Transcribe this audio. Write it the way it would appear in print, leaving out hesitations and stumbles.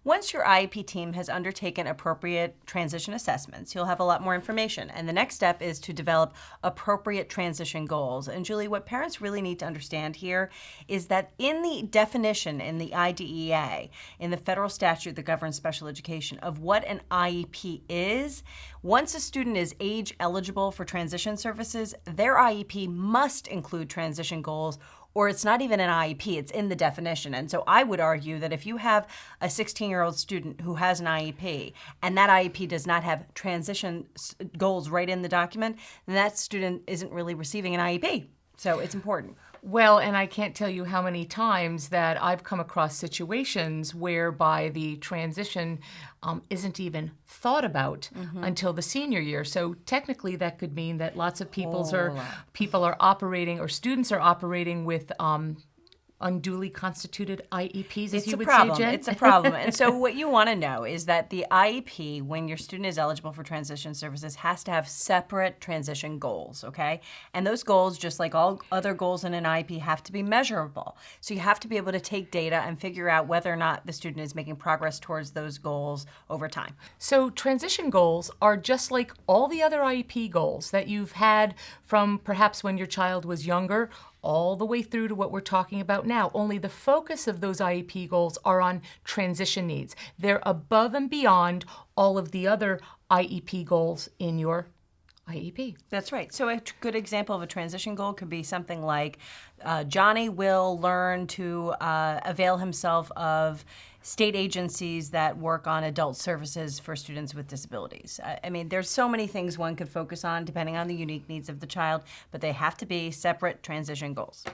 Once your IEP team has undertaken appropriate transition assessments, you'll have a lot more information. And the next step is to develop appropriate transition goals. And Julie, what parents really need to understand here is that in the definition in the IDEA, in the federal statute that governs special education, of what an IEP is, once a student is age eligible for transition services, their IEP must include transition goals, or it's not even an IEP, it's in the definition. And so I would argue that if you have a 16-year-old student who has an IEP and that IEP does not have transition goals right in the document, then that student isn't really receiving an IEP. So it's important. Well, and I can't tell you how many times that I've come across situations whereby the transition isn't even thought about until the senior year. So technically that could mean that lots of people are operating, or students are operating with unduly constituted IEPs, as you would say, Jen? It's a problem. And so what you want to know is that the IEP, when your student is eligible for transition services, has to have separate transition goals, okay? And those goals, just like all other goals in an IEP, have to be measurable. So you have to be able to take data and figure out whether or not the student is making progress towards those goals over time. So transition goals are just like all the other IEP goals that you've had from perhaps when your child was younger all the way through to what we're talking about now. Only the focus of those IEP goals are on transition needs. They're above and beyond all of the other IEP goals in your IEP. That's right. So a good example of a transition goal could be something like Johnny will learn to avail himself of state agencies that work on adult services for students with disabilities. I mean, there's so many things one could focus on depending on the unique needs of the child, but they have to be separate transition goals.